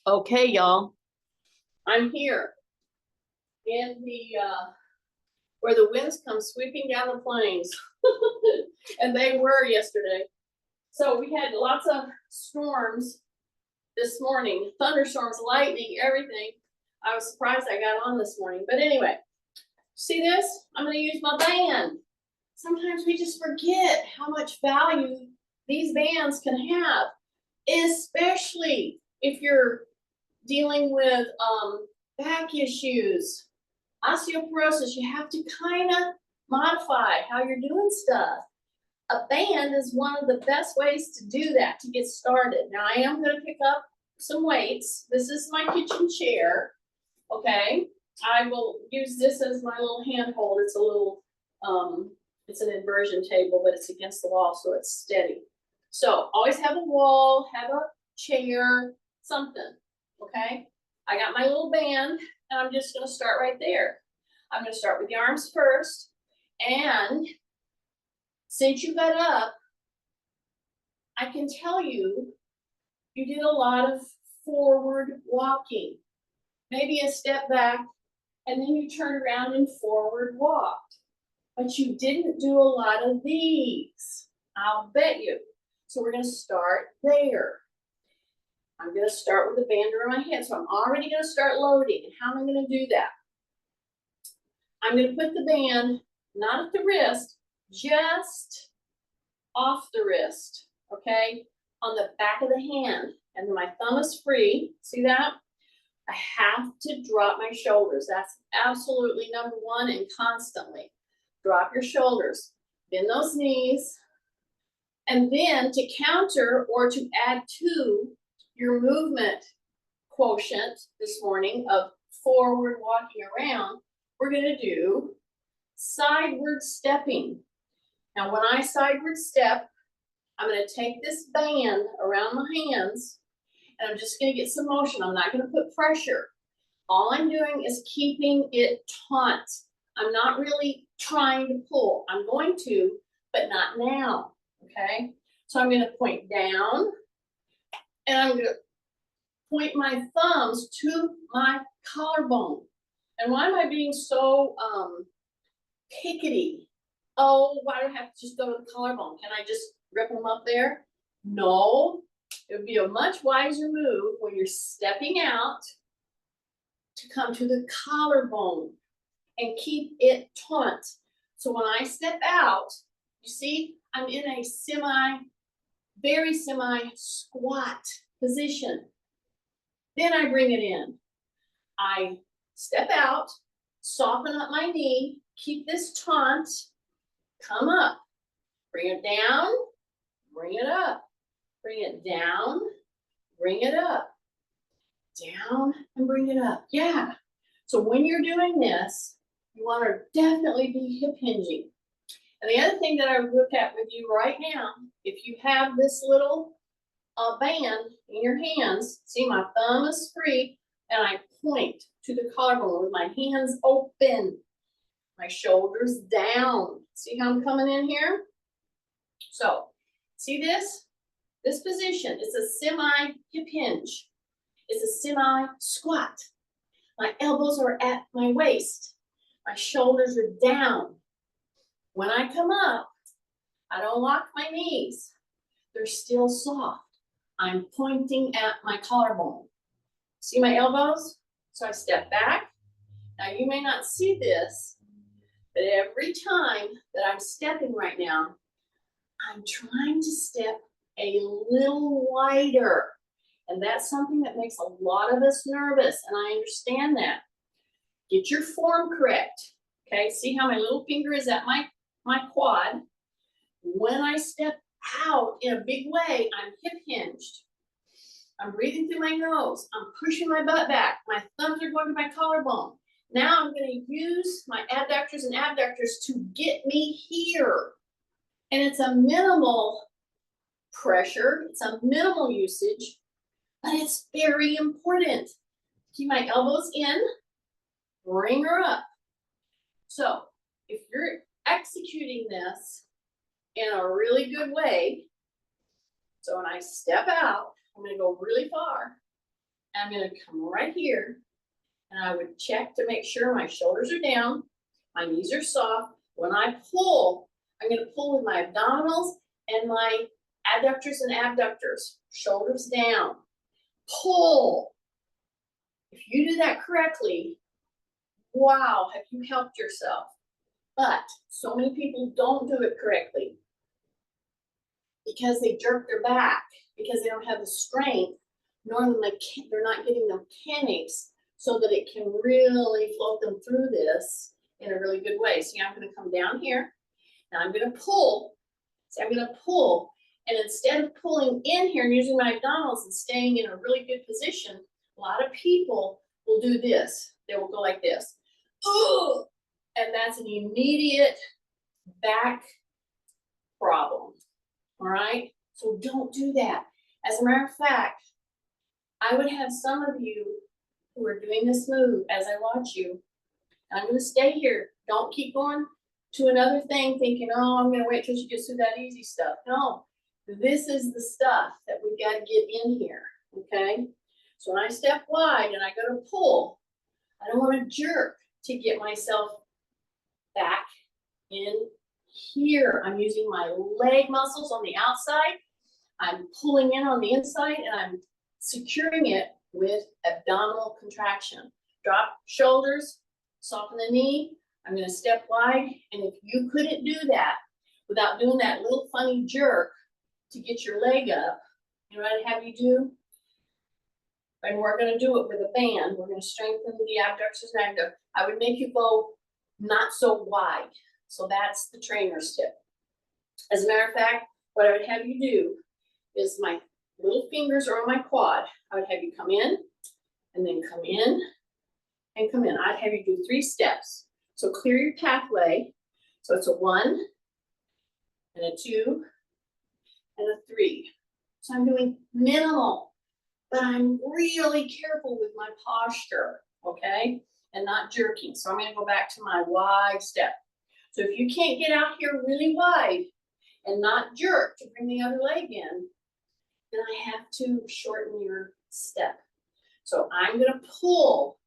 Okay, y'all, I'm here in the where the winds come sweeping down the plains, and they were yesterday. So we had lots of storms this morning, thunderstorms, lightning, everything. I was surprised I got on this morning, but anyway, see this? I'm going to use my band. Sometimes we just forget how much value these bands can have, especially if you're dealing with back issues, osteoporosis. You have to kind of modify how you're doing stuff. A band is one of the best ways to do that, to get started. Now I am going to pick up some weights. This is my kitchen chair. Okay, I will use this as my little handhold. It's a little it's an inversion table, but it's against the wall, so it's steady. So always have a wall, have a chair, something. Okay, I got my little band, and I'm just going to start right there. I'm going to start with the arms first, and since you got up, I can tell you, you did a lot of forward walking, maybe a step back, and then you turned around and forward walked. But you didn't do a lot of these, I'll bet you. So we're going to start there. I'm going to start with the band around my head. So I'm already going to start loading. And how am I going to do that? I'm going to put the band not at the wrist, just off the wrist, okay? On the back of the hand. And then my thumb is free. See that? I have to drop my shoulders. That's absolutely number one, and constantly. Drop your shoulders. Bend those knees. And then to counter or to add to your movement quotient this morning of forward walking around, we're going to do sideward stepping. Now, when I sideward step, I'm going to take this band around my hands, and I'm just going to get some motion. I'm not going to put pressure. All I'm doing is keeping it taut. I'm not really trying to pull. I'm going to, but not now, okay? So I'm going to point down, and I'm going to point my thumbs to my collarbone. And why am I being so pickety? Oh, why do I have to just go to the collarbone? Can I just rip them up there? No, it would be a much wiser move when you're stepping out to come to the collarbone and keep it taut. So when I step out, you see, I'm in a very semi squat position. Then I bring it in. I step out, soften up my knee, keep this taut, come up, bring it down, bring it up, bring it down, bring it up, down, and bring it up. Yeah. So when you're doing this, you want to definitely be hip hinging. And the other thing that I would look at with you right now, if you have this little band in your hands, see my thumb is free, and I point to the collarbone with my hands open, my shoulders down. See how I'm coming in here? So, see this? This position is a semi hip hinge. It's a semi squat. My elbows are at my waist. My shoulders are down. When I come up, I don't lock my knees. They're still soft. I'm pointing at my collarbone. See my elbows? So I step back. Now you may not see this, but every time that I'm stepping right now, I'm trying to step a little wider. And that's something that makes a lot of us nervous, and I understand that. Get your form correct. Okay, see how my little finger is at my quad. When I step out in a big way, I'm hip hinged. I'm breathing through my nose. I'm pushing my butt back. My thumbs are going to my collarbone. Now I'm going to use my adductors and abductors to get me here. And it's a minimal pressure. It's a minimal usage, but it's very important. Keep my elbows in, bring her up. So if you're executing this in a really good way, so when I step out, I'm going to go really far, I'm gonna come right here and I would check to make sure my shoulders are down, my knees are soft. When I pull, I'm gonna pull with my abdominals and my adductors and abductors, shoulders down, pull. If you do that correctly, wow, have you helped yourself? But so many people don't do it correctly because they jerk their back, because they don't have the strength, nor they're not getting the mechanics so that it can really float them through this in a really good way. See, I'm gonna come down here, and I'm gonna pull. See, I'm gonna pull, and instead of pulling in here and using my abdominals and staying in a really good position, a lot of people will do this. They will go like this. Ooh! And that's an immediate back problem, all right? So don't do that. As a matter of fact, I would have some of you who are doing this move as I watch you. I'm gonna stay here. Don't keep going to another thing thinking, oh, I'm gonna wait till she gets through that easy stuff. No, this is the stuff that we've got to get in here, okay? So when I step wide and I go to pull, I don't wanna jerk to get myself back in here. I'm using my leg muscles on the outside. I'm pulling in on the inside and I'm securing it with abdominal contraction. Drop shoulders, soften the knee. I'm gonna step wide. And if you couldn't do that without doing that little funny jerk to get your leg up, you know what I'd have you do? And we're gonna do it with a band. We're gonna strengthen the abductors and abductors. I would make you go not so wide. So that's the trainer's tip. As a matter of fact, what I would have you do is my little fingers are on my quad. I would have you come in and then come in and come in. I'd have you do 3 steps. So clear your pathway. So it's a 1 and a 2 and a 3. So I'm doing minimal, but I'm really careful with my posture, okay? And not jerking. So I'm gonna go back to my wide step. So if you can't get out here really wide and not jerk to bring the other leg in, then I have to shorten your step. So I'm gonna pull,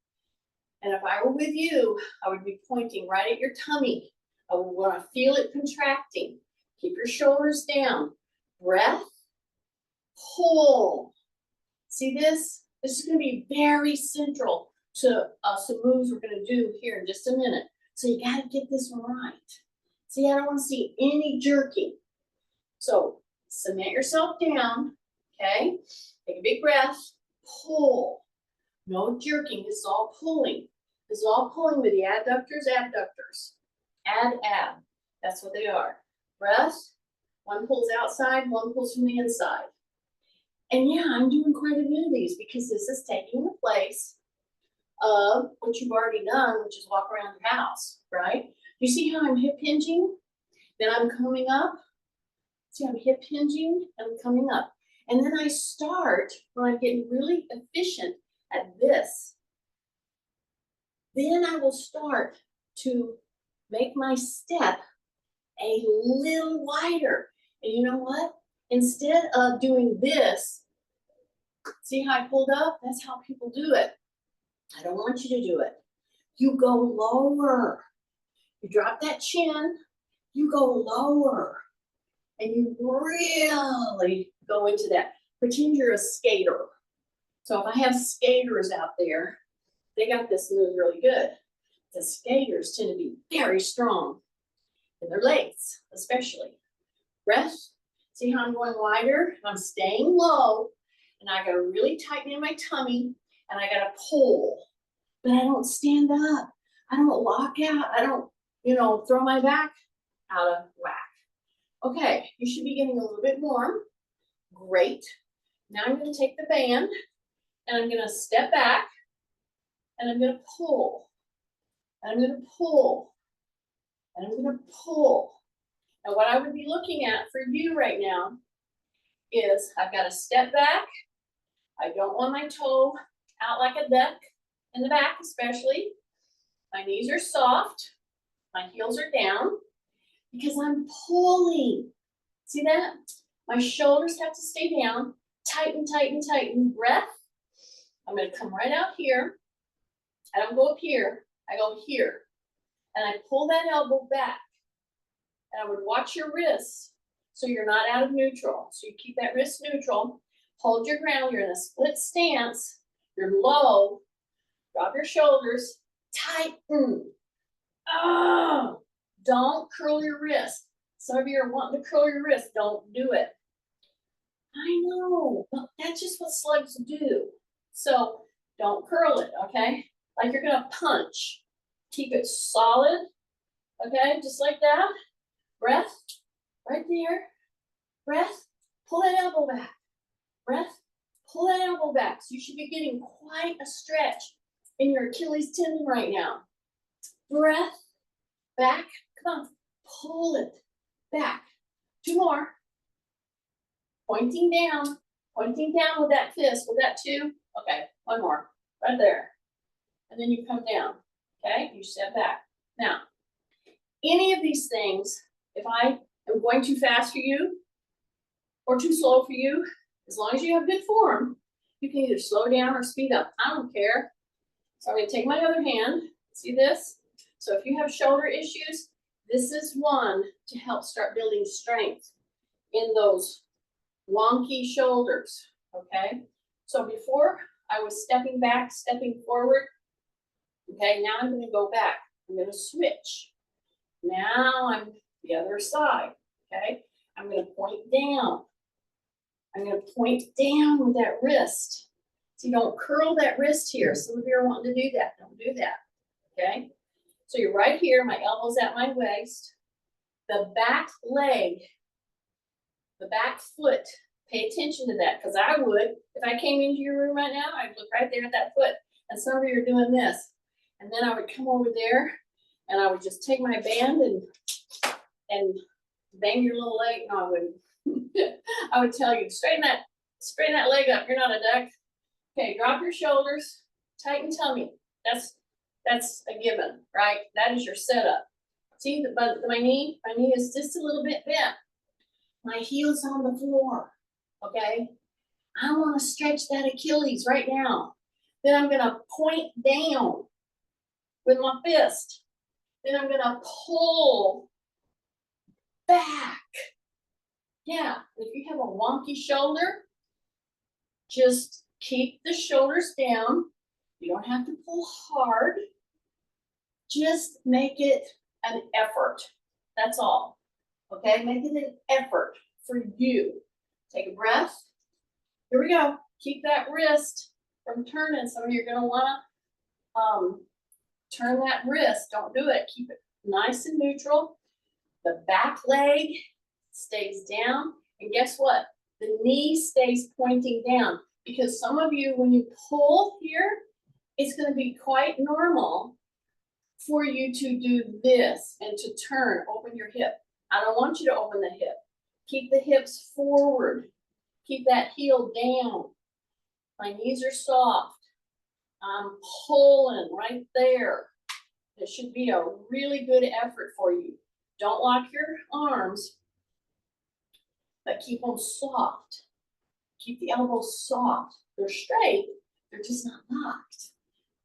and if I were with you, I would be pointing right at your tummy. I would wanna feel it contracting. Keep your shoulders down. Breath, pull. See this? This is gonna be very central to some moves we're gonna do here in just a minute. So you gotta get this right. See, I don't wanna see any jerking. So cement yourself down, okay? Take a big breath, pull. No jerking, this is all pulling. This is all pulling with the adductors, abductors. Ab, that's what they are. Breath, one pulls outside, one pulls from the inside. And yeah, I'm doing quite a bit of these because this is taking the place of what you've already done, which is walk around the house, right? You see how I'm hip hinging? Then I'm coming up. See, I'm hip hinging and I'm coming up. And then I start when I'm getting really efficient at this. Then I will start to make my step a little wider. And you know what? Instead of doing this, see how I pulled up? That's how people do it. I don't want you to do it. You go lower. You drop that chin, you go lower. And you really go into that. Pretend you're a skater. So if I have skaters out there, they got this move really good. The skaters tend to be very strong in their legs, especially. Breath, see how I'm going wider? I'm staying low, and I gotta really tighten in my tummy, and I gotta pull. But I don't stand up. I don't lock out. I don't, throw my back out of whack. Okay, you should be getting a little bit warm. Great. Now I'm gonna take the band and I'm gonna step back and I'm gonna pull. And I'm gonna pull. And I'm gonna pull. Now what I would be looking at for you right now is I've got to step back. I don't want my toe out like a duck in the back especially. My knees are soft. My heels are down. Because I'm pulling. See that? My shoulders have to stay down. Tighten, tighten, tighten. Breath. I'm gonna come right out here. I don't go up here, I go here. And I pull that elbow back. And I would watch your wrists so you're not out of neutral. So you keep that wrist neutral, hold your ground, you're in a split stance, you're low, drop your shoulders, tighten. Oh, don't curl your wrist. Some of you are wanting to curl your wrist, don't do it. I know, but that's just what slugs do. So don't curl it, okay? Like you're gonna punch. Keep it solid, okay? Just like that. Breath, right there. Breath, pull that elbow back. Breath, pull that elbow back. So you should be getting quite a stretch in your Achilles tendon right now. Breath, back, come on, pull it back. 2 more. Pointing down with that fist. Was that 2? Okay, 1 more, right there. And then you come down, okay? You step back. Now, any of these things, if I am going too fast for you or too slow for you, as long as you have good form, you can either slow down or speed up. I don't care. So I'm gonna take my other hand, see this? So if you have shoulder issues, this is one to help start building strength in those wonky shoulders, okay? So before I was stepping back, stepping forward, okay, now I'm gonna go back. I'm gonna switch. Now I'm the other side, okay? I'm gonna point down. I'm gonna point down with that wrist. So you don't curl that wrist here. Some of you are wanting to do that. Don't do that, okay? So you're right here, my elbow's at my waist. The back leg, the back foot, pay attention to that, because I would, if I came into your room right now, I'd look right there at that foot. And some of you are doing this. And then I would come over there and I would just take my band and bang your little leg. No, I wouldn't. I would tell you, straighten that leg up. You're not a duck. Okay, drop your shoulders, tighten tummy. That's a given, right? That is your setup. See, my knee is just a little bit bent. My heel's on the floor, okay? I want to stretch that Achilles right now. Then I'm gonna point down with my fist. Then I'm gonna pull back. Yeah, if you have a wonky shoulder, just keep the shoulders down. You don't have to pull hard. Just make it an effort. That's all. Okay, make it an effort for you. Take a breath. Here we go. Keep that wrist from turning. Some of you are gonna wanna turn that wrist. Don't do it. Keep it nice and neutral. The back leg stays down. And guess what? The knee stays pointing down. Because some of you, when you pull here, it's gonna be quite normal for you to do this and to turn, open your hip. I don't want you to open the hip. Keep the hips forward. Keep that heel down. My knees are soft. I'm pulling right there. It should be a really good effort for you. Don't lock your arms, but keep them soft. Keep the elbows soft. They're straight, they're just not locked.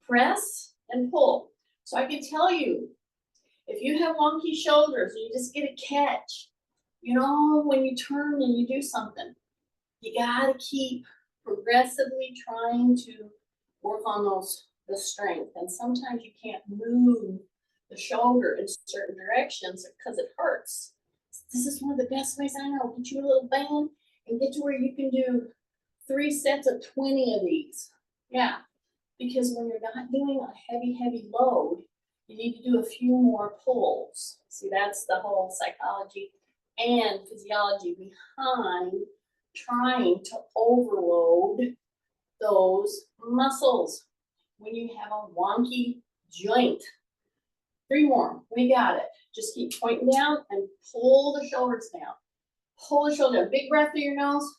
Press and pull. So I can tell you, if you have wonky shoulders and you just get a catch, you know, when you turn and you do something, you gotta keep progressively trying to work on the strength. And sometimes you can't move the shoulder in certain directions because it hurts. This is one of the best ways I know. Get you a little band and get to where you can do 3 sets of 20 of these. Yeah, because when you're not doing a heavy load, you need to do a few more pulls. See, that's the whole psychology and physiology behind trying to overload those muscles when you have a wonky joint. 3 more, we got it. Just keep pointing down and pull the shoulders down. Pull the shoulder down. Big breath through your nose.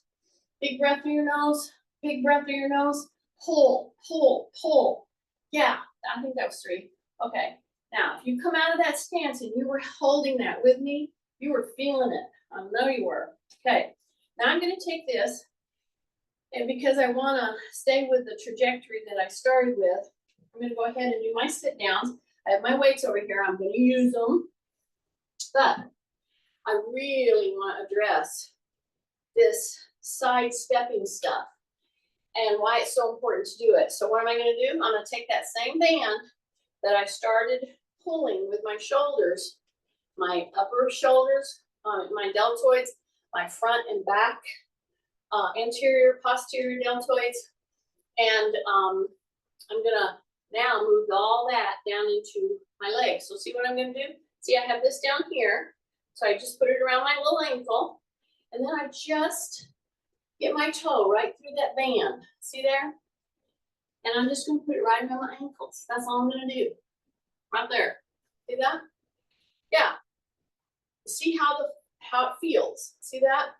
Big breath through your nose. Big breath through your nose. Pull, pull, pull. Yeah, I think that was 3. Okay, now if you come out of that stance and you were holding that with me, you were feeling it. I know you were. Okay, now I'm gonna take this And because I wanna stay with the trajectory that I started with, I'm gonna go ahead and do my sit downs. I have my weights over here, I'm gonna use them. But I really wanna address this side stepping stuff and why it's so important to do it. So what am I gonna do? I'm gonna take that same band that I started pulling with my shoulders, my upper shoulders, my deltoids, my front and back, anterior, posterior deltoids, and I'm gonna now move all that down into my legs. So see what I'm gonna do? See, I have this down here, so I just put it around my little ankle, and then I just get my toe right through that band. See there? And I'm just gonna put it right around my ankles. That's all I'm gonna do. Right there. See that? Yeah. See how it feels. See that?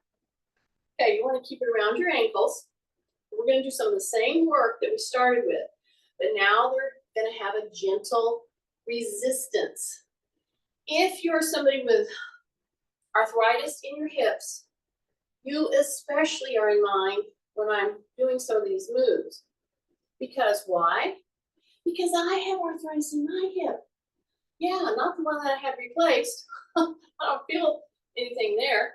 Okay, you want to keep it around your ankles. We're going to do some of the same work that we started with, but now they're going to have a gentle resistance. If you're somebody with arthritis in your hips, you especially are in mind when I'm doing some of these moves. Because why? Because I have arthritis in my hip. Yeah, not the one that I had replaced. I don't feel anything there.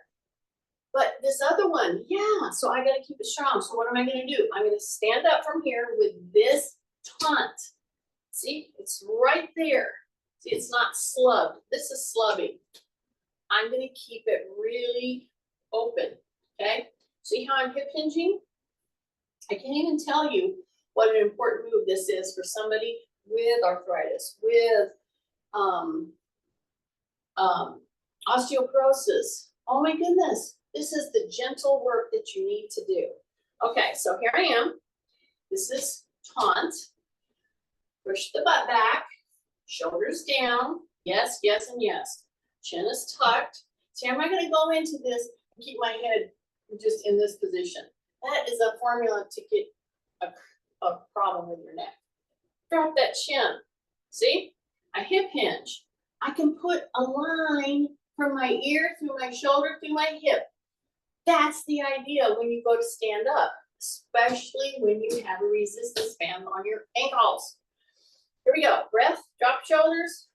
But this other one, yeah, so I gotta keep it strong. So what am I gonna do? I'm gonna stand up from here with this taunt. See, it's right there. See, it's not slubbed. This is slubbing. I'm gonna keep it really open, okay? See how I'm hip hinging? I can't even tell you what an important move this is for somebody with arthritis, with osteoporosis. Oh my goodness. This is the gentle work that you need to do. Okay, so here I am. This is taunt. Push the butt back, shoulders down. Yes, yes, and yes. Chin is tucked. See, I'm not going to go into this and keep my head just in this position. That is a formula to get a problem with your neck. Drop that chin. See, I hip hinge. I can put a line from my ear through my shoulder through my hip. That's the idea when you go to stand up, especially when you have a resistance band on your ankles. Here we go. Breath, drop shoulders.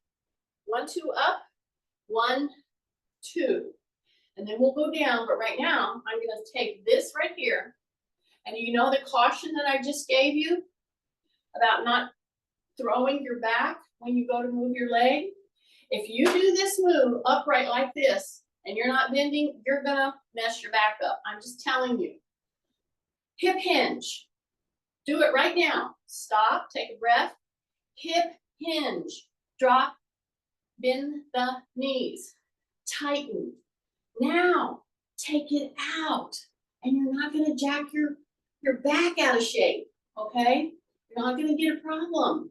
1, 2 up. 1, 2. And then we'll go down, but right now I'm going to take this right here. And you know the caution that I just gave you about not throwing your back when you go to move your leg? If you do this move upright like this, and you're not bending, you're gonna mess your back up. I'm just telling you. Hip hinge. Do it right now. Stop, take a breath. Hip hinge. Drop, bend the knees. Tighten. Now, take it out. And you're not gonna jack your back out of shape, okay? You're not gonna get a problem.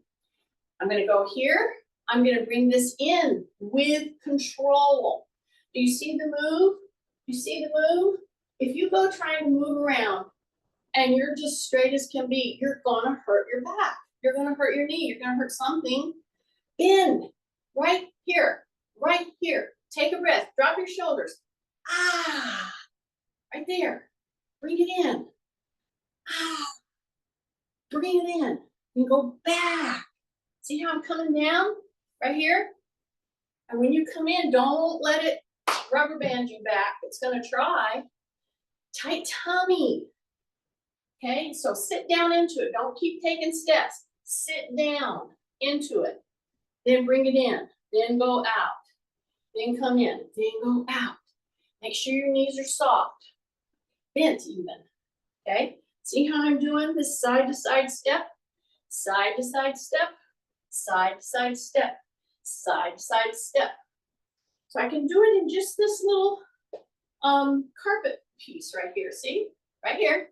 I'm gonna go here. I'm gonna bring this in with control. Do you see the move? You see the move? If you go trying to move around and you're just straight as can be, you're gonna hurt your back. You're gonna hurt your knee. You're gonna hurt something. Bend right here, right here. Take a breath. Drop your shoulders. Ah, right there. Bring it in. Ah, bring it in. And go back. See how I'm coming down right here? And when you come in, don't let it rubber band you back. It's gonna try. Tight tummy. Okay, so sit down into it. Don't keep taking steps. Sit down into it. Then bring it in. Then go out. Then come in. Then go out. Make sure your knees are soft. Bent even. Okay, see how I'm doing this side to side step? Side to side step. Side to side step. Side to side step. So I can do it in just this little carpet piece right here. See? Right here.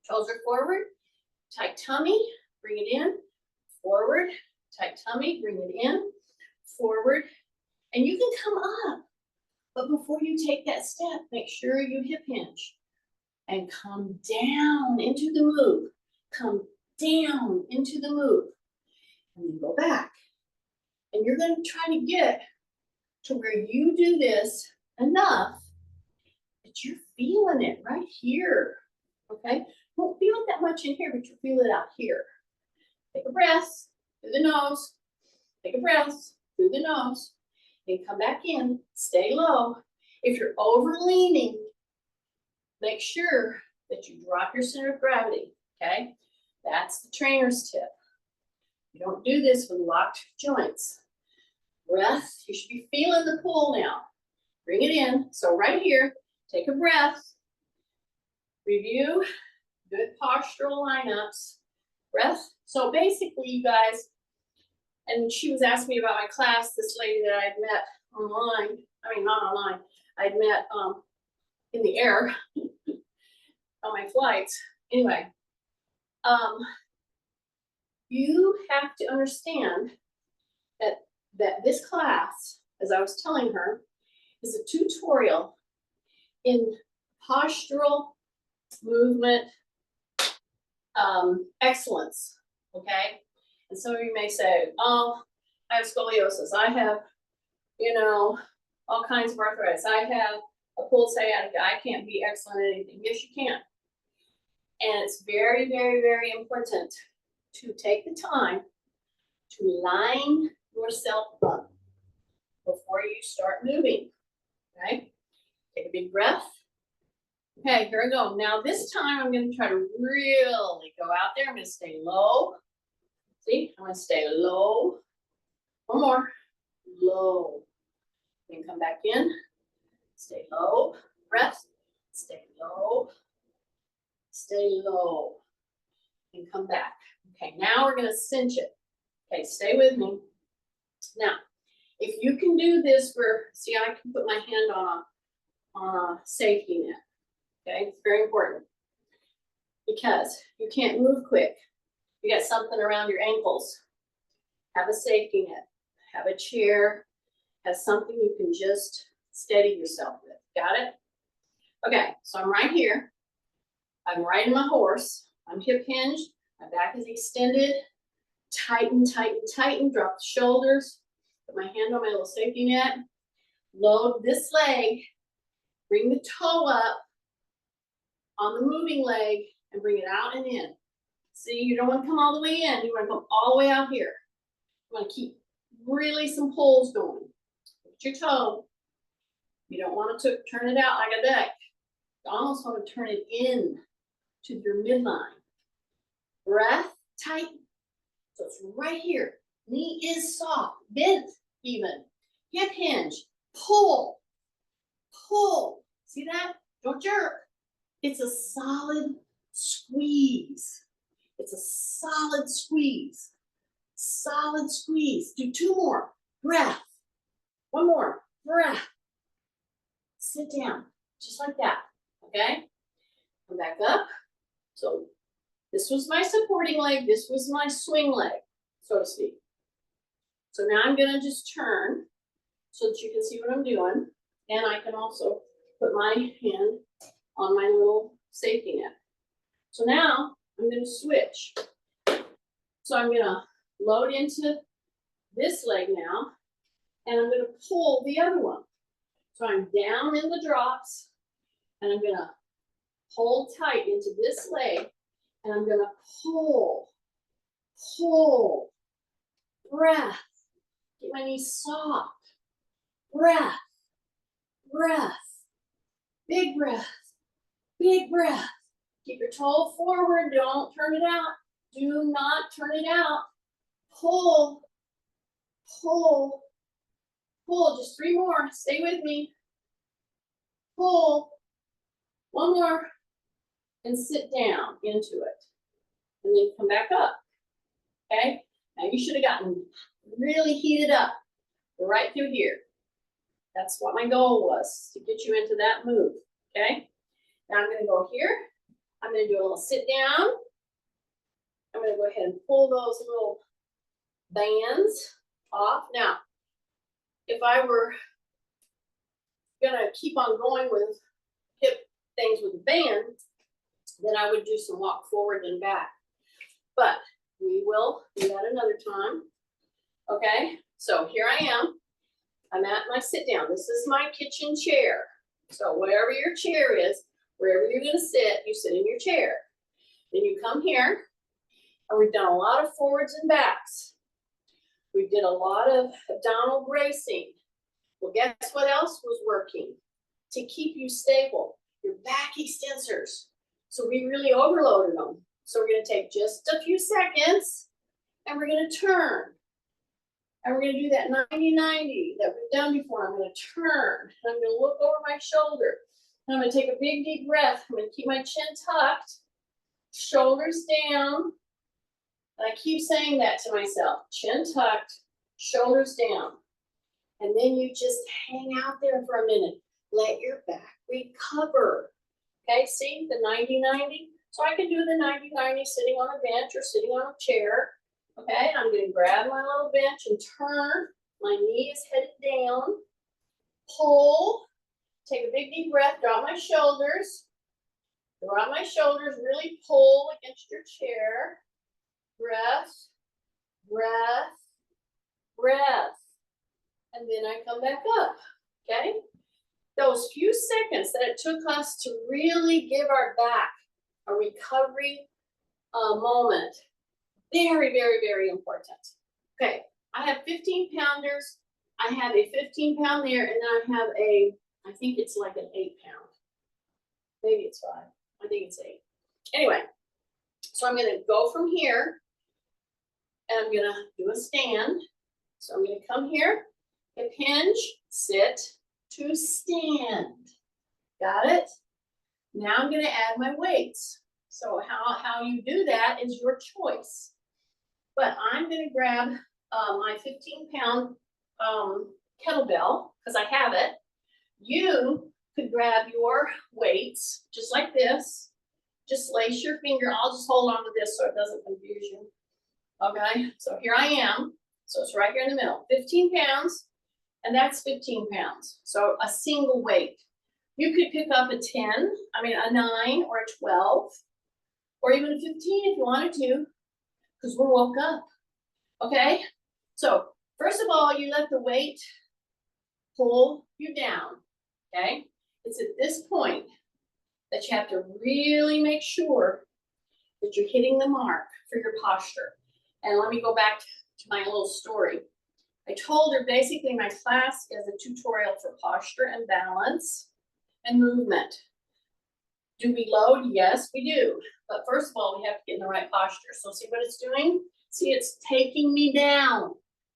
Toes are forward. Tight tummy. Bring it in. Forward. Tight tummy. Bring it in. Forward. And you can come up. But before you take that step, make sure you hip hinge. And come down into the move. Come down into the move. And then go back. And you're going to try to get to where you do this enough that you're feeling it right here, okay? Won't feel it that much in here, but you'll feel it out here. Take a breath through the nose. Take a breath through the nose. Then come back in. Stay low. If you're over leaning, make sure that you drop your center of gravity, okay? That's the trainer's tip. You don't do this with locked joints. Breath, you should be feeling the pull now. Bring it in. So right here, take a breath. Review, good postural lineups. Breath. So basically, you guys, and she was asking me about my class, this lady that I'd met online, I mean, not online, I'd met in the air on my flights. Anyway, you have to understand that this class, as I was telling her, is a tutorial in postural movement excellence, okay? And some of you may say, oh, I have scoliosis. I have, you know, all kinds of arthritis. I have a pulled sciatica. I can't be excellent at anything. Yes, you can. And it's very, very, very important to take the time to line yourself up before you start moving, okay? Take a big breath. Okay, here I go. Now this time I'm going to try to really go out there. I'm going to stay low. See, I'm going to stay low. One more. Low. Then come back in. Stay low. Breath. Stay low. Stay low. And come back. Okay, now we're going to cinch it. Okay, stay with me. Now, if you can do this for, see, I can put my hand on a safety net. Okay, it's very important because you can't move quick. You got something around your ankles. Have a safety net. Have a chair. Have something you can just steady yourself with. Got it? Okay, so I'm right here. I'm riding my horse. I'm hip hinged. My back is extended. Tighten, tighten, tighten. Drop the shoulders. Put my hand on my little safety net. Load this leg. Bring the toe up on the moving leg and bring it out and in. See, you don't want to come all the way in. You want to come all the way out here. You want to keep really some pulls going. Put your toe. You don't want to turn it out like a duck. You almost want to turn it in to your midline. Breath, tighten. So it's right here. Knee is soft, bent even. Hip hinge, pull, pull. See that? Don't jerk. It's a solid squeeze. It's a solid squeeze. Solid squeeze. Do two more. Breath. One more. Breath. Sit down. Just like that. Okay? Come back up. So this was my supporting leg. This was my swing leg, so to speak. So now I'm going to just turn so that you can see what I'm doing. And I can also put my hand on my little safety net. So now I'm going to switch. So I'm going to load into this leg now, and I'm going to pull the other one. So I'm down in the drops, and I'm going to hold tight into this leg, and I'm going to pull, pull, breath, get my knees soft, breath, breath, big breath, big breath. Keep your toe forward, don't turn it out. Do not turn it out. Pull, pull, pull. Just three more. Stay with me. Pull. One more. And sit down into it. And then come back up. Okay? Now you should have gotten really heated up right through here. That's what my goal was, to get you into that move. Okay? Now I'm going to go here. I'm going to do a little sit down. I'm going to go ahead and pull those little bands off. Now, if I were going to keep on going with hip things with the band, then I would do some walk forward and back. But we will do that another time. Okay, so here I am. I'm at my sit down. This is my kitchen chair. So whatever your chair is, wherever you're going to sit, you sit in your chair. here, and we've done a lot of forwards and backs. We did a lot of abdominal bracing. Well, guess what else was working to keep you stable? Your back extensors. So we really overloaded them. So we're going to take just a few seconds, and we're going to turn. And we're going to do that 90-90 that we've done before. I'm going to turn, and I'm going to look over my shoulder. And I'm going to take a big, deep breath. I'm going to keep my chin tucked, shoulders down. And I keep saying that to myself, chin tucked, shoulders down. And then you just hang out there for a minute. Let your back recover. Okay, see the 90-90? So I can do the 90-90 sitting on a bench or sitting on a chair. Okay, I'm going to grab my little bench and turn. My knee is headed down. Pull. Take a big deep breath. Drop my shoulders. Drop my shoulders. Really pull against your chair. Breath. Breath. Breath. And then I come back up. Okay? Those few seconds that it took us to really give our back a recovery moment. Very, very, very important. Okay, I have 15 pounders. I have a 15-pound there, and then I have a, I think it's like an 8-pound. Maybe it's 5. I think it's 8. Anyway, so I'm going to go from here, and I'm going to do a stand. So I'm going to come here, hip hinge, sit to stand. Got it? Now I'm going to add my weights. So how you do that is your choice. But I'm going to grab my 15-pound kettlebell, because I have it. You could grab your weights, just like this. Just lace your finger. I'll just hold on to this so it doesn't confuse you. Okay, so here I am. So it's right here in the middle. 15 pounds, and that's 15 pounds. So a single weight. You could pick up a 10, a 9 or a 12, or even a 15 if you wanted to, because we woke up. Okay, so first of all, you let the weight pull you down. Okay, it's at this point that you have to really make sure that you're hitting the mark for your posture. And let me go back to my little story. I told her basically my class is a tutorial for posture and balance and movement. Do we load? Yes, we do. But first of all, we have to get in the right posture. So see what it's doing? See, it's taking me down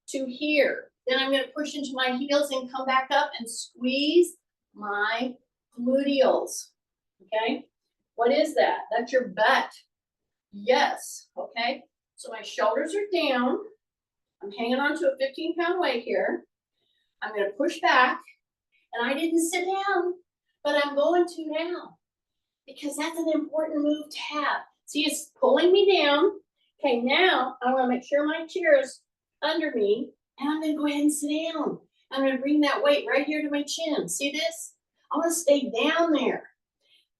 to here. Then I'm going to push into my heels and come back up and squeeze my gluteals. Okay? What is that? That's your butt. Yes. Okay? So my shoulders are down. I'm hanging on to a 15-pound weight here. I'm going to push back. And I didn't sit down, but I'm going to now, because that's an important move to have. See, it's pulling me down. Okay, now I want to make sure my chair is under me, and I'm going to go ahead and sit down. I'm going to bring that weight right here to my chin. See this? I want to stay down there.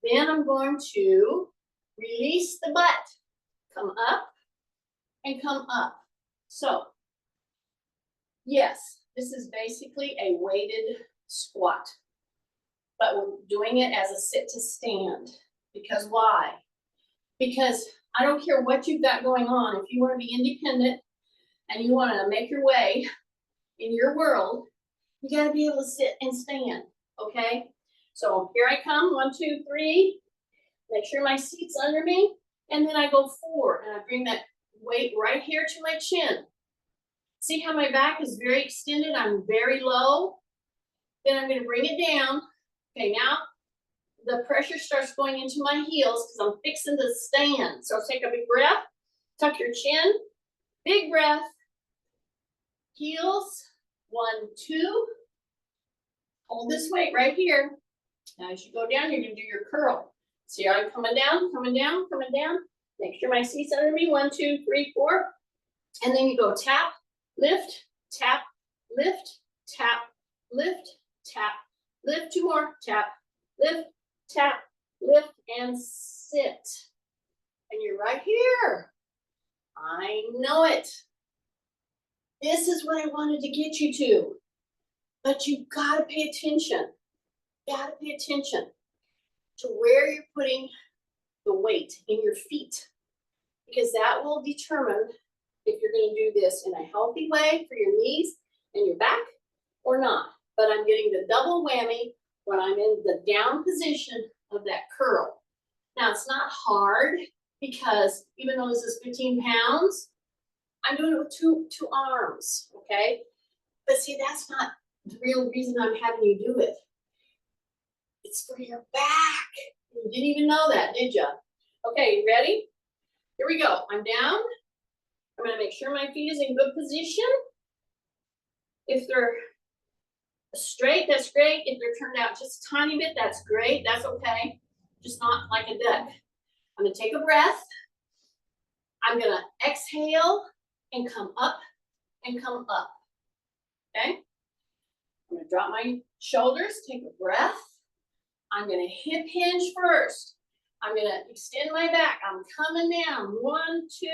Then I'm going to release the butt. Come up and come up. So, yes, this is basically a weighted squat, but we're doing it as a sit to stand. Because why? Because I don't care what you've got going on. If you want to be independent and you want to make your way in your world, you got to be able to sit and stand. Okay? So here I come. 1, 2, 3. Make sure my seat's under me. And then I go 4. And I bring that weight right here to my chin. See how my back is very extended? I'm very low. Then I'm going to bring it down. Okay, now the pressure starts going into my heels because I'm fixing to stand. So take a big breath. Tuck your chin. Big breath. Heels. 1, 2. Hold this weight right here. Now as you go down, you're going to do your curl. See how I'm coming down, coming down, coming down. Make sure my seat's under me. 1, 2, 3, 4. And then you go tap, lift, tap, lift, tap, lift, tap, lift. 2 more. Tap, lift, tap, lift, and sit. And you're right here. I know it. This is what I wanted to get you to. But you've got to pay attention. Got to pay attention to where you're putting the weight in your feet. because that will determine if you're gonna do this in a healthy way for your knees and your back or not. But I'm getting the double whammy when I'm in the down position of that curl. Now it's not hard because even though this is 15 pounds, I'm doing it with two arms, okay? But see, that's not the real reason I'm having you do it. It's for your back. You didn't even know that, did you? Okay, you ready? Here we go. I'm down. I'm gonna make sure my feet is in good position. If they're straight, that's great. If they're turned out just a tiny bit, that's great. That's okay. Just not like a duck. I'm gonna take a breath. I'm gonna exhale and come up and come up. Okay? I'm gonna drop my shoulders, take a breath. I'm gonna hip hinge first. I'm gonna extend my back. I'm coming down. 1, 2,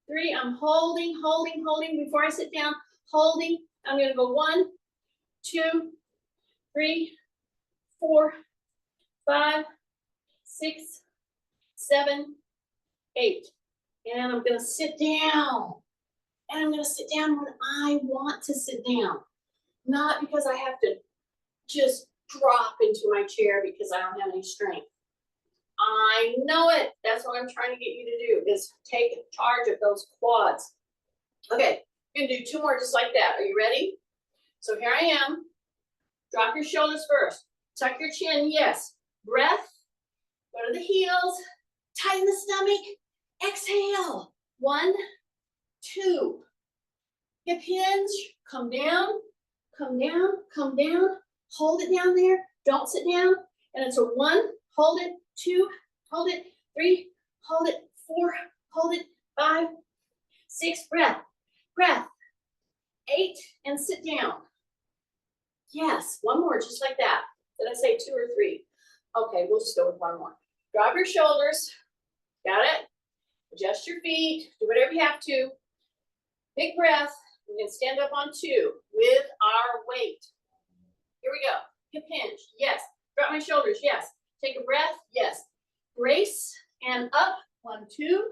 3. I'm holding before I sit down. Holding. I'm gonna go 1, 2, 3, 4, 5, 6, 7, 8. And I'm gonna sit down. And I'm gonna sit down when I want to sit down. Not because I have to just drop into my chair because I don't have any strength. I know it. That's what I'm trying to get you to do, is take charge of those quads. Okay, you're gonna do 2 more just like that. Are you ready? So here I am. Drop your shoulders first. Tuck your chin, yes. Breath, go to the heels, tighten the stomach, exhale. 1, 2. Hip hinge, come down, come down, come down. Hold it down there, don't sit down. And it's a 1, hold it, 2, hold it, 3, hold it, 4, hold it, 5, 6, breath, breath. 8, and sit down. Yes, 1 more, just like that. Did I say 2 or 3? Okay, we'll just go with 1 more. Drop your shoulders, got it? Adjust your feet, do whatever you have to. Big breath, we're gonna stand up on 2 with our weight. Here we go, hip hinge, yes. Drop my shoulders, yes. Take a breath, yes. Brace and up, 1, 2.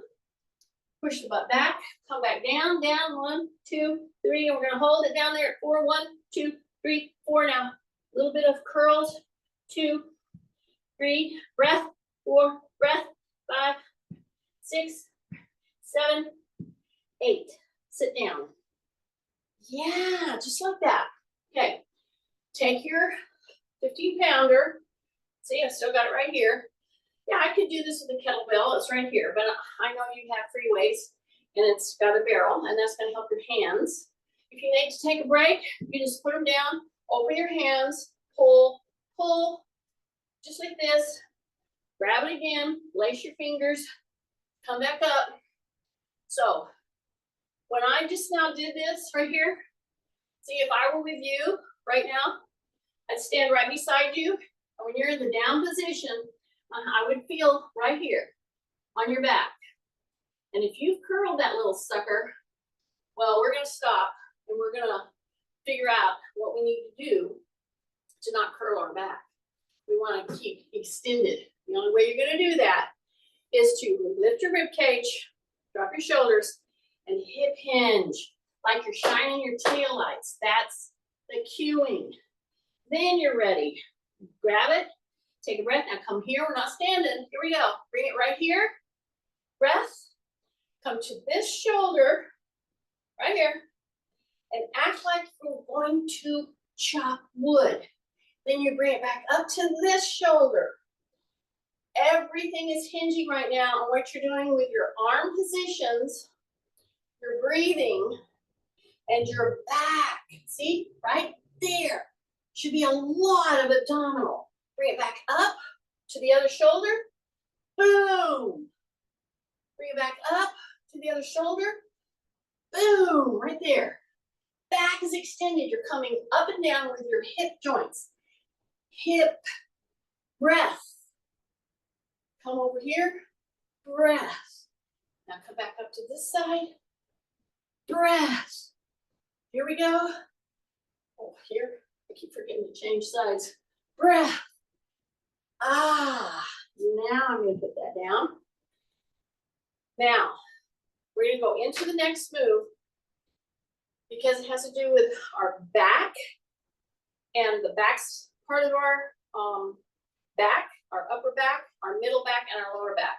Push the butt back, come back down, down, 1, 2, 3, and we're gonna hold it down there at 4, 1, 2, 3, 4 now. A little bit of curls, 2, 3, breath, 4, breath, 5, 6, 7, 8. Sit down. Yeah, just like that. Okay, take your 15-pounder. See, I still got it right here. Yeah, I could do this with a kettlebell. It's right here, but I know you have free weights, and it's got a barrel, and that's going to help your hands. If you need to take a break, you just put them down, open your hands, pull, pull, just like this. Grab it again, lace your fingers, come back up. So when I just now did this right here, see, if I were with you right now, I'd stand right beside you. And when you're in the down position, I would feel right here on your back. And if you've curled that little sucker, well, we're gonna stop and we're gonna figure out what we need to do to not curl our back. We wanna keep extended. The only way you're gonna do that is to lift your rib cage, drop your shoulders, and hip hinge, like you're shining your taillights. That's the cueing. Then you're ready. Grab it, take a breath. Now come here, we're not standing. Here we go. Bring it right here. Breath. Come to this shoulder, right here, and act like you're going to chop wood. Then you bring it back up to this shoulder. Everything is hinging right now on what you're doing with your arm positions, your breathing, and your back. See, right there. Should be a lot of abdominal. Bring it back up to the other shoulder. Boom. Bring it back up to the other shoulder. Boom, right there. Back is extended. You're coming up and down with your hip joints. Hip, breath. Come over here, breath. Now come back up to this side, breath. Here we go. Oh, here, I keep forgetting to change sides. Breath. Ah, now I'm gonna put that down. Now, We're gonna go into the next move because it has to do with our back and the back's part of our back, our upper back, our middle back, and our lower back.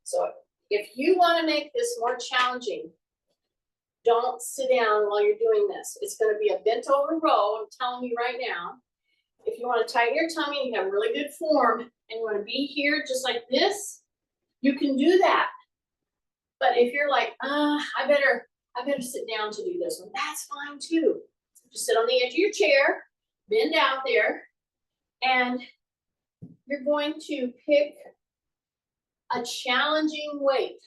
So if you want to make this more challenging, don't sit down while you're doing this. It's going to be a bent over row, I'm telling you right now. If you want to tighten your tummy and you have really good form and you want to be here just like this, you can do that. But if you're like, I better sit down to do this one, that's fine too. Just sit on the edge of your chair, bend out there, and you're going to pick a challenging weight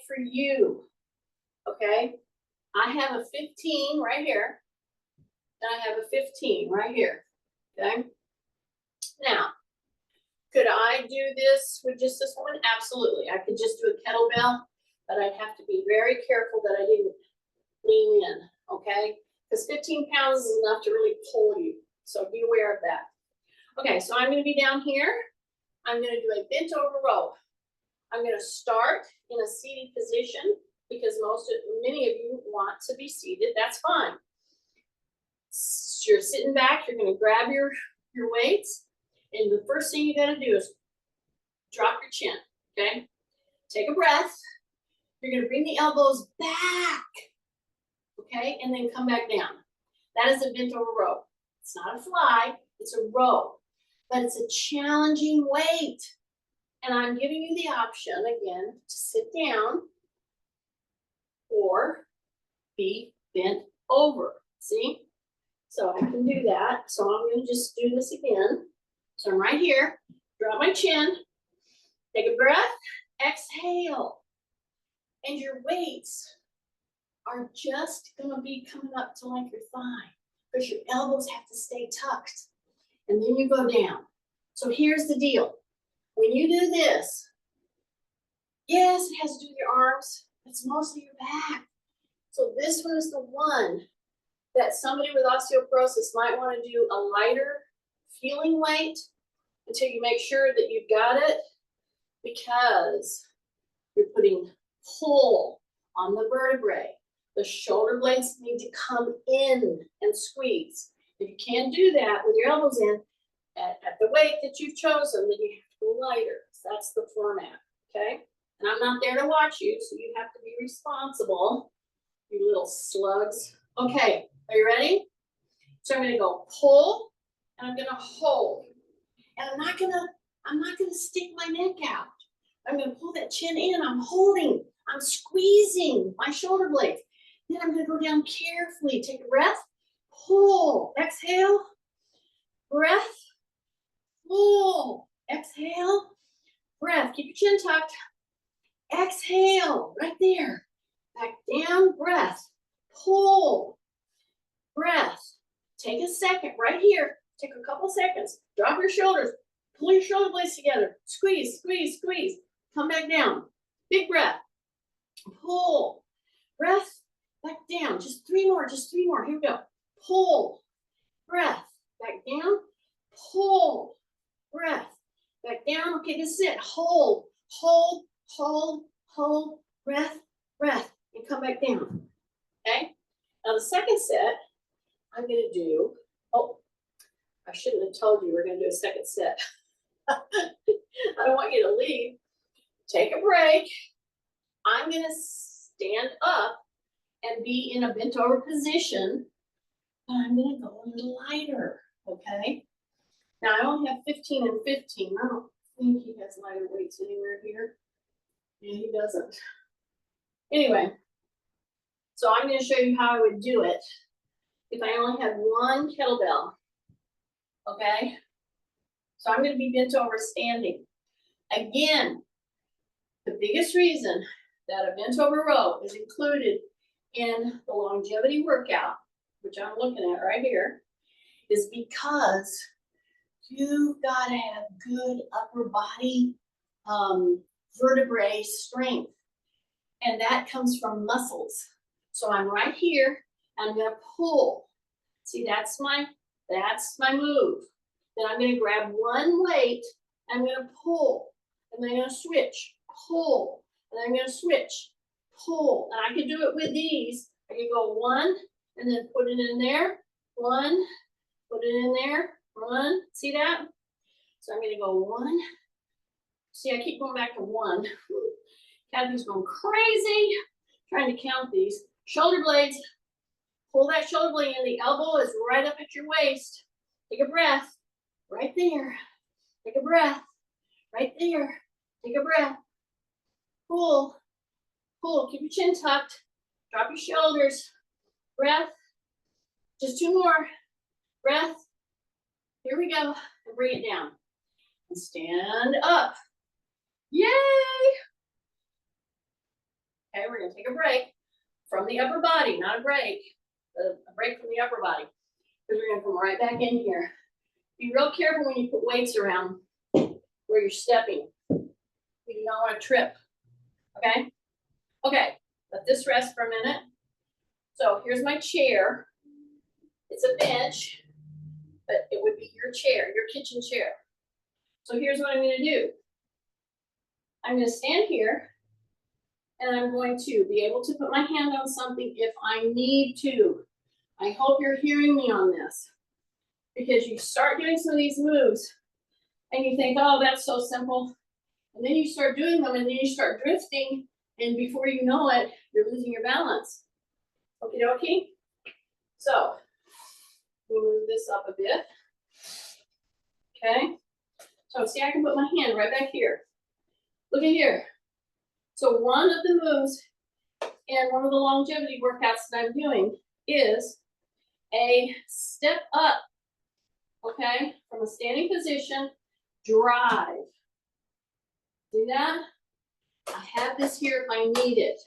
for you, okay? I have a 15 right here, and I have a 15 right here, okay? Now, could I do this with just this one? Absolutely. I could just do a kettlebell, but I'd have to be very careful that I didn't lean in, okay? Because 15 pounds is enough to really pull you, so be aware of that. Okay, so I'm gonna be down here. I'm gonna do a bent over row. I'm gonna start in a seated position because many of you want to be seated, that's fine. So you're sitting back, you're gonna grab your weights, and the first thing you gotta do is drop your chin, okay? Take a breath. You're gonna bring the elbows back, okay? And then come back down. That is a bent over row. It's not a fly, it's a row, but it's a challenging weight. And I'm giving you the option again to sit down or be bent over, see? So I can do that. So I'm gonna just do this again. So I'm right here, drop my chin, take a breath, exhale. And your weights are just gonna be coming up to like your thigh because your elbows have to stay tucked. And then you go down. So here's the deal. When you do this, yes, it has to do with your arms, but it's mostly your back. So this one is the one that somebody with osteoporosis might want to do a lighter feeling weight until you make sure that you've got it, because you're putting pull on the vertebrae. The shoulder blades need to come in and squeeze. If you can't do that with your elbows in at the weight that you've chosen, then you have to go lighter. So that's the format, okay? And I'm not there to watch you, so you have to be responsible, you little slugs. Okay, are you ready? So I'm gonna go pull, and I'm gonna hold. And I'm not gonna stick my neck out. I'm gonna pull that chin in, I'm holding, I'm squeezing my shoulder blades. Then I'm gonna go down carefully, take a breath, pull, exhale, breath, pull, exhale, breath. Keep your chin tucked, exhale, right there. Back down, breath, pull, breath. Take a second right here, take a couple seconds, drop your shoulders, pull your shoulder blades together, squeeze, squeeze, squeeze, come back down, big breath, pull, breath, back down, just three more, here we go, pull, breath, back down, pull, breath, back down, okay, this is it, hold, hold, hold, hold, breath, breath, and come back down, okay? Now the second set, I'm gonna do, oh, I shouldn't have told you we're gonna do a second set. I don't want you to leave. Take a break. I'm gonna stand up and be in a bent over position, but I'm gonna go a little lighter, okay? Now I only have 15 and 15. I don't think he has lighter weights anywhere here. Yeah, he doesn't. Anyway, so I'm gonna show you how I would do it if I only had one kettlebell, okay? So I'm gonna be bent over standing. Again, the biggest reason that a bent over row is included in the longevity workout, which I'm looking at right here, is because you've got to have good upper body vertebrae strength. And that comes from muscles. So I'm right here, I'm gonna pull. See, that's my move. Then I'm gonna grab one weight, I'm gonna pull, and then I'm gonna switch, pull, And I'm gonna switch, pull, and I could do it with these. I could go one, and then put it in there, one, put it in there, one, see that? So I'm gonna go one. See, I keep going back to one. Kathy's going crazy trying to count these. Shoulder blades, pull that shoulder blade in. The elbow is right up at your waist. Take a breath, right there. Take a breath, right there. Take a breath. Pull, pull, keep your chin tucked. Drop your shoulders. Breath, just two more. Breath, here we go. And bring it down. And stand up. Yay! Okay, we're gonna take a break from the upper body, not a break, a break from the upper body. Because we're gonna come right back in here. Be real careful when you put weights around where you're stepping. You do not want to trip, okay? Okay, let this rest for a minute. So here's my chair. It's a bench, but it would be your chair, your kitchen chair. So here's what I'm gonna do. I'm gonna stand here, and I'm going to be able to put my hand on something if I need to. I hope you're hearing me on this, because you start doing some of these moves and you think, oh, that's so simple. And then you start doing them and then you start drifting, and before you know it, you're losing your balance. Okie dokie? So, we'll move this up a bit. Okay? So see, I can put my hand right back here. Look at here. So one of the moves and one of the longevity workouts that I'm doing is a step up, okay, from a standing position, drive. See that? I have this here if I need it.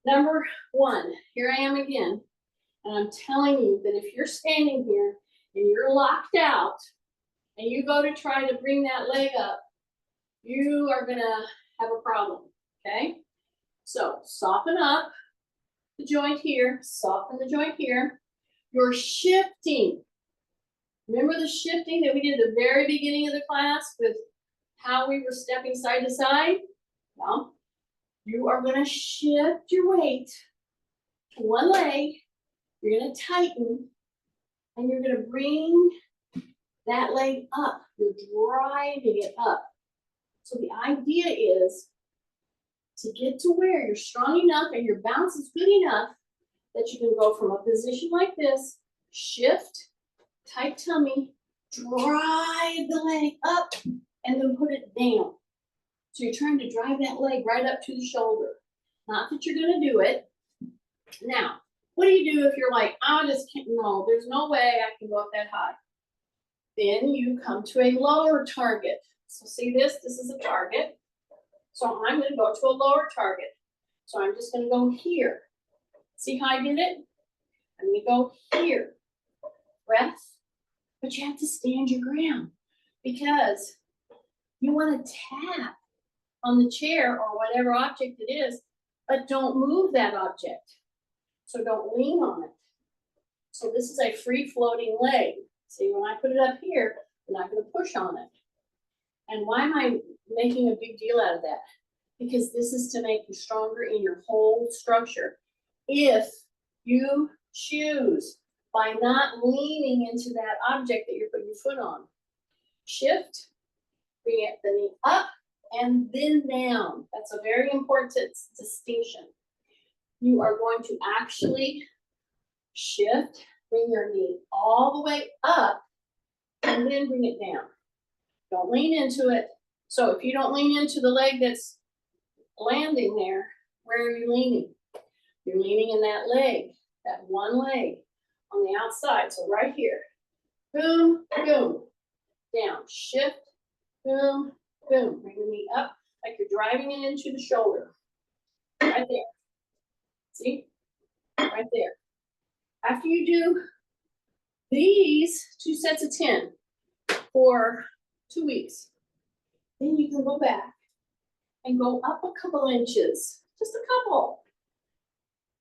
Number one, here I am again, and I'm telling you that if you're standing here and you're locked out and you go to try to bring that leg up, you are gonna have a problem, okay? So soften up the joint here, soften the joint here. You're shifting. Remember the shifting that we did at the very beginning of the class with how we were stepping side to side? Well, you are gonna shift your weight to one leg, you're gonna tighten, and you're gonna bring that leg up. You're driving it up. So the idea is to get to where you're strong enough and your balance is good enough that you can go from a position like this, shift, tight tummy, drive the leg up, and then put it down. So you're trying to drive that leg right up to the shoulder. Not that you're gonna do it. Now, what do you do if you're like, I just can't, no, there's no way I can go up that high. Then you come to a lower target. So see this is a target. So I'm gonna go to a lower target. So I'm just gonna go here. See how I did it? I'm gonna go here. Breath, but you have to stand your ground because you wanna tap on the chair or whatever object it is, but don't move that object. So don't lean on it. So this is a free floating leg. See, when I put it up here, I'm not gonna push on it. And why am I making a big deal out of that? Because this is to make you stronger in your whole structure. If you choose by not leaning into that object that you're putting your foot on, shift, bring the knee up and then down. That's a very important distinction. You are going to actually shift, bring your knee all the way up and then bring it down. Don't lean into it. So if you don't lean into the leg that's landing there, where are you leaning? You're leaning in that leg, that one leg on the outside. So right here, boom, boom, down, shift, boom, boom. Bring the knee up like you're driving it into the shoulder. Right there. See? Right there. After you do these 2 sets of 10 for 2 weeks, then you can go back and go up a couple inches, just a couple.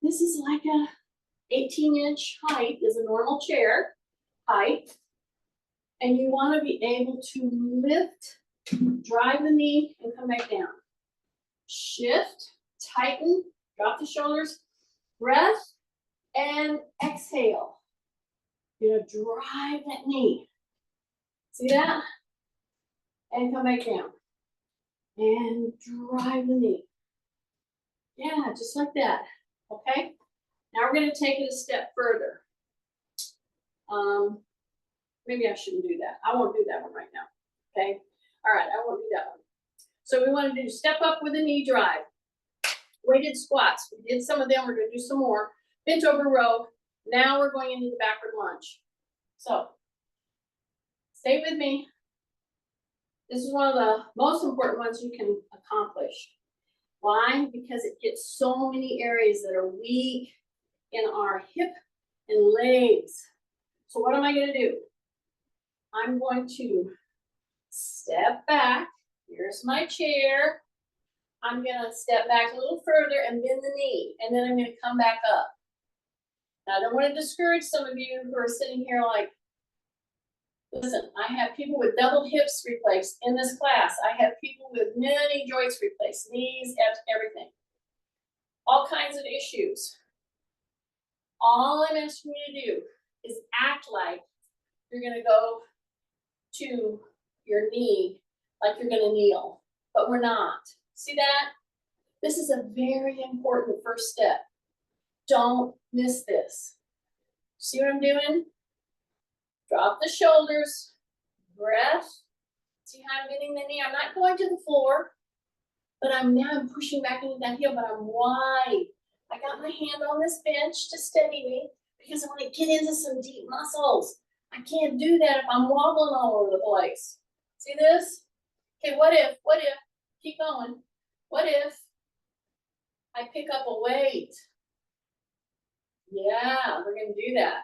This is like a 18-inch height is a normal chair height. And you want to be able to lift, drive the knee, and come back down. shift, tighten, drop the shoulders, breath, and exhale. You're gonna drive that knee. See that? And come back down. And drive the knee. Yeah, just like that. Okay? Now we're gonna take it a step further. Maybe I shouldn't do that. I won't do that one right now. Okay? All right, I won't do that one. So we want to do step up with a knee drive. Weighted squats. We did some of them. We're going to do some more. Bent over row. Now we're going into the backward lunge. So stay with me. This is one of the most important ones you can accomplish. Why? Because it gets so many areas that are weak in our hip and legs. So what am I going to do? I'm going to step back. Here's my chair. I'm gonna step back a little further and bend the knee, and then I'm gonna come back up. Now, I don't want to discourage some of you who are sitting here like, listen, I have people with double hips replaced in this class. I have people with many joints replaced, knees, everything. All kinds of issues. All I'm asking you to do is act like you're gonna go to your knee like you're gonna kneel, but we're not. See that? This is a very important first step. Don't miss this. See what I'm doing? Drop the shoulders, breath. See how I'm bending the knee? I'm not going to the floor, but I'm pushing back into that heel, but I'm wide. I got my hand on this bench to steady me because I want to get into some deep muscles. I can't do that if I'm wobbling all over the place. See this? Okay, what if, keep going. What if I pick up a weight? Yeah, we're gonna do that.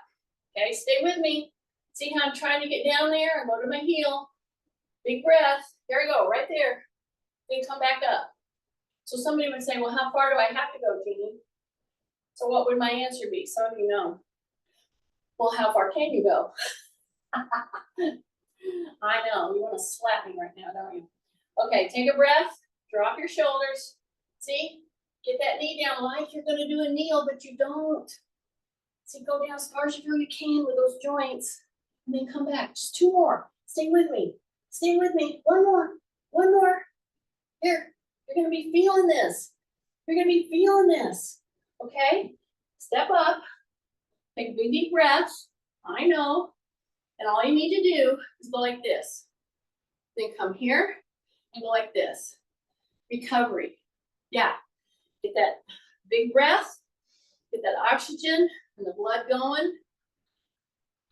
Okay, stay with me. See how I'm trying to get down there and go to my heel. Big breath. There we go, right there. Then come back up. So somebody would say, well, how far do I have to go, Jeannie? So what would my answer be? Some of you know. Well, how far can you go? I know, you want to slap me right now, don't you? Okay, take a breath, drop your shoulders. See, get that knee down like you're gonna do a kneel, but you don't. See, go down as far as you feel you can with those joints, and then come back. Just two more. Stay with me. Stay with me. One more. One more. Here, you're gonna be feeling this. You're gonna be feeling this. Okay? Step up. Take a big deep breath. I know. And all you need to do is go like this. Then come here and go like this. Recovery. Yeah. Get that big breath. Get that oxygen and the blood going.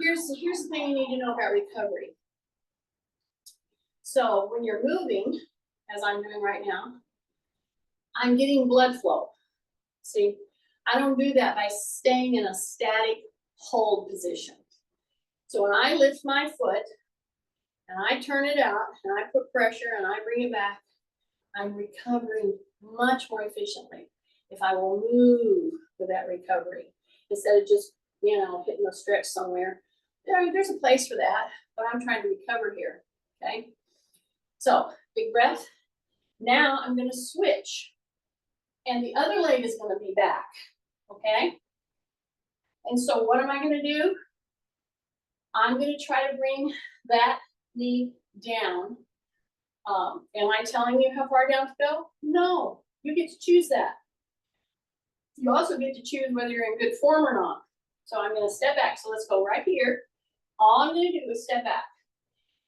Here's the thing you need to know about recovery. So when you're moving, as I'm doing right now, I'm getting blood flow. See, I don't do that by staying in a static hold position. So when I lift my foot and I turn it out and I put pressure and I bring it back, I'm recovering much more efficiently if I will move for that recovery instead of just, hitting a stretch somewhere. There's a place for that, but I'm trying to recover here, okay? So, big breath. Now I'm gonna switch and the other leg is gonna be back, okay? And so what am I gonna do? I'm gonna try to bring that knee down. Am I telling you how far down to go? No, you get to choose that. You also get to choose whether you're in good form or not. So I'm gonna step back, so let's go right here. All I'm gonna do is step back.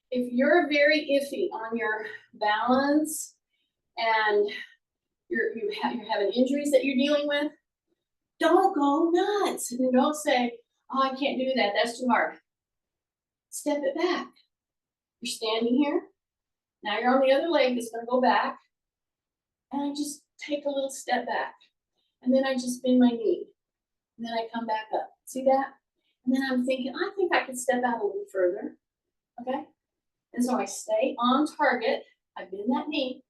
If you're very iffy on your balance and you're having injuries that you're dealing with, don't go nuts. And don't say, oh, I can't do that, that's too hard. Step it back. You're standing here. Now you're on the other leg that's gonna go back. And I just take a little step back. And then I just bend my knee. And then I come back up. See that? And then I'm thinking, I think I could step out a little further. Okay? And so I stay on target. I bend that knee,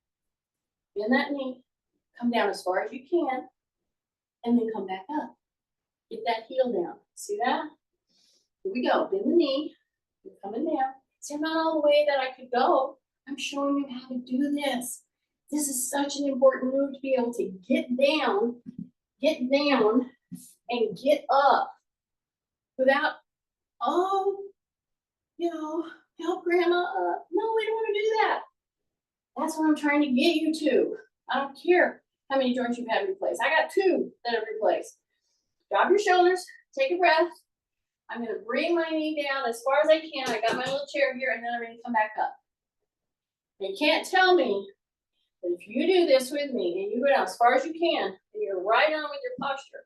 come down as far as you can, and then come back up. Get that heel down. See that? Here we go. Bend the knee. You're coming down. See, I'm not all the way that I could go. I'm showing you how to do this. This is such an important move to be able to get down, and get up without, oh, help grandma up. No, we don't want to do that. That's what I'm trying to get you to. I don't care how many joints you've had replaced. I got 2 that I've replaced. Drop your shoulders, take a breath. I'm gonna bring my knee down as far as I can. I got my little chair here, and then I'm gonna come back up. You can't tell me that if you do this with me and you go down as far as you can, and you're right on with your posture,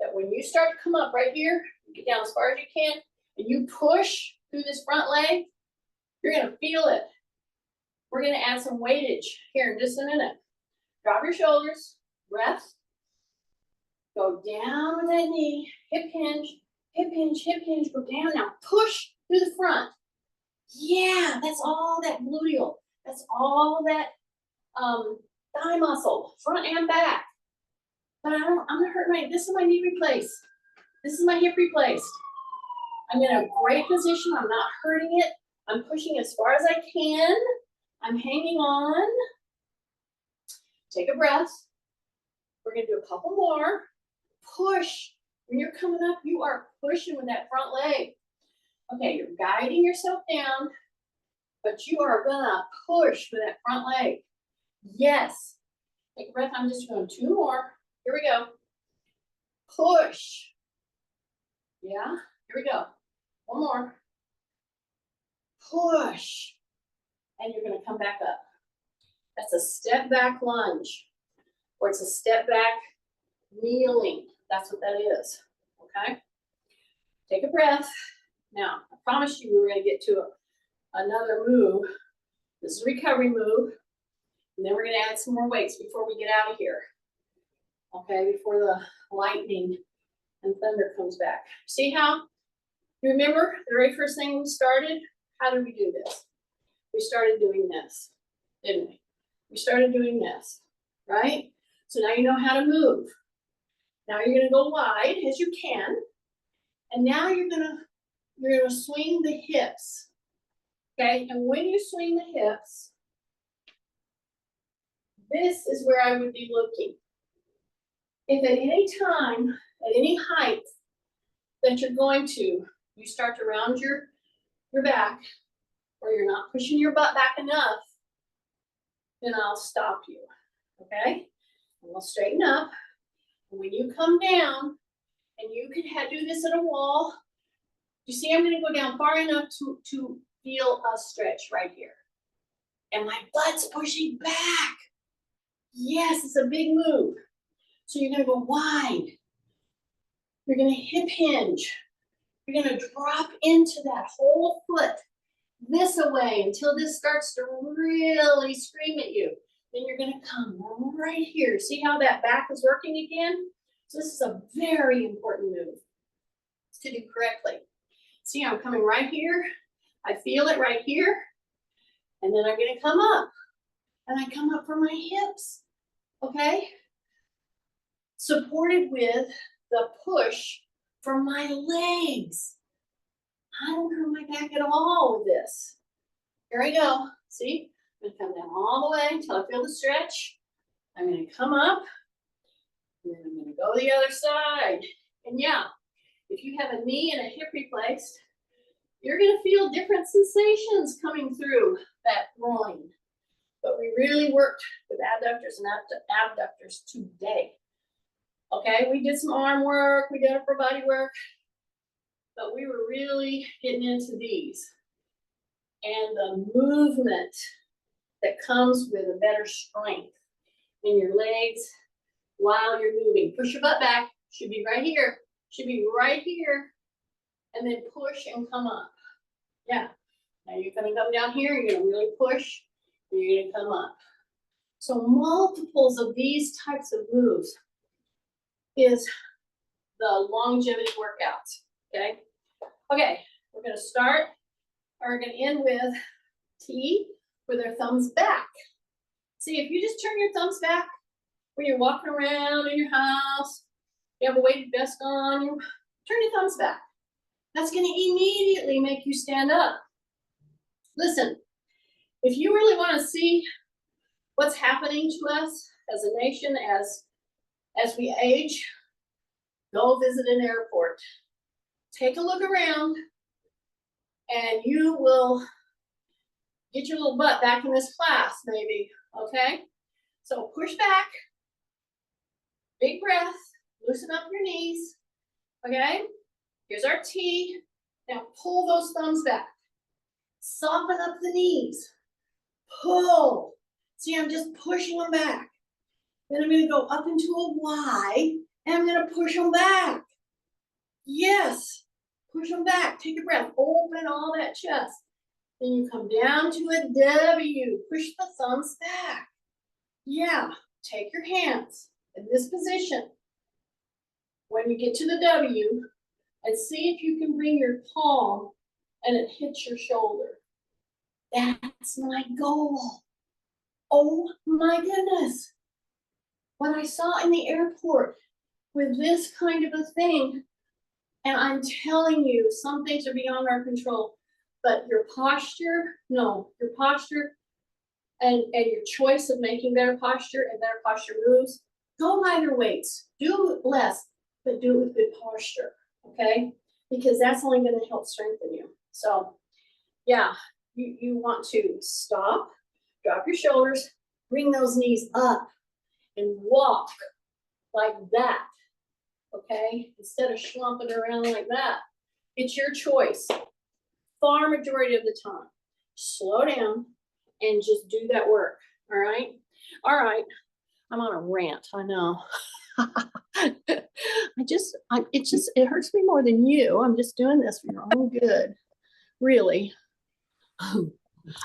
that when you start to come up right here, you get down as far as you can, and you push through this front leg, you're gonna feel it. We're gonna add some weightage here in just a minute. Drop your shoulders, rest. Go down with that knee, hip hinge, go down. Now push through the front. Yeah, that's all that gluteal. That's all that thigh muscle, front and back. But I'm gonna hurt this is my knee replaced. This is my hip replaced. I'm in a great position. I'm not hurting it. I'm pushing as far as I can. I'm hanging on. Take a breath. We're gonna do a couple more. Push. When you're coming up, you are pushing with that front leg. Okay, you're guiding yourself down, but you are gonna push with that front leg. Yes. Take a breath. I'm just doing 2 more. Here we go. Push. Yeah, here we go. 1 more. Push. And you're gonna come back up. That's a step back lunge, or it's a step back kneeling. That's what that is, okay? Take a breath. Now, I promised you we were gonna get to another move. This is a recovery move. And then we're gonna add some more weights before we get out of here. Okay, before the lightning and thunder comes back. See how, you remember the very first thing we started? How did we do this? We started doing this, didn't we? We started doing this, right? So now you know how to move. Now you're gonna go wide as you can. And now you're gonna swing the hips, okay? And when you swing the hips, this is where I would be looking. If at any time, at any height that you're going to, you start to round your back, or you're not pushing your butt back enough, then I'll stop you, okay? And we'll straighten up. And when you come down, and you can do this at a wall, you see I'm gonna go down far enough to feel a stretch right here. And my butt's pushing back. Yes, it's a big move. So you're gonna go wide. You're gonna hip hinge. You're gonna drop into that whole foot this away until this starts to really scream at you. Then you're gonna come right here. See how that back is working again? So this is a very important move to do correctly. See, I'm coming right here. I feel it right here. And then I'm gonna come up. And I come up from my hips, okay? Supported with the push from my legs. I don't hurt my back at all with this. Here I go. See, I'm gonna come down all the way until I feel the stretch. I'm gonna come up, and then I'm gonna go the other side. And yeah, if you have a knee and a hip replaced, you're gonna feel different sensations coming through that groin. But we really worked with adductors and abductors today. Okay, we did some arm work, we did upper body work, but we were really getting into these. And the movement that comes with a better strength in your legs while you're moving. Push your butt back, should be right here, should be right here, and then push and come up. Yeah, now you're gonna come down here, you're gonna really push, and you're gonna come up. So multiples of these types of moves is the longevity workouts, okay? Okay, we're gonna start, or we're gonna end with T with our thumbs back. See, if you just turn your thumbs back when you're walking around in your house, you have a weighted vest on, you turn your thumbs back. That's gonna immediately make you stand up. Listen, if you really wanna see what's happening to us as a nation as we age. Go visit an airport. Take a look around, and you will get your little butt back in this class, maybe, okay? So push back, big breath, loosen up your knees, okay? Here's our T. Now pull those thumbs back. Soften up the knees. Pull. See, I'm just pushing them back. Then I'm going to go up into a Y, and I'm going to push them back. Yes. Push them back. Take a breath. Open all that chest. Then you come down to a W. Push the thumbs back. Yeah. Take your hands in this position. When you get to the W, and see if you can bring your palm and it hits your shoulder. That's my goal. Oh my goodness. What I saw in the airport with this kind of a thing, and I'm telling you, some things are beyond our control, but your posture, your posture and your choice of making better posture and better posture moves, go lighter weights, do less, but do it with good posture, okay? Because that's only gonna help strengthen you. So yeah, you want to stop, drop your shoulders, bring those knees up, and walk like that, okay? Instead of schlumping around like that. It's your choice. Far majority of the time. Slow down and just do that work, all right? All right, I'm on a rant, I know. It hurts me more than you. I'm just doing this for your own good, really.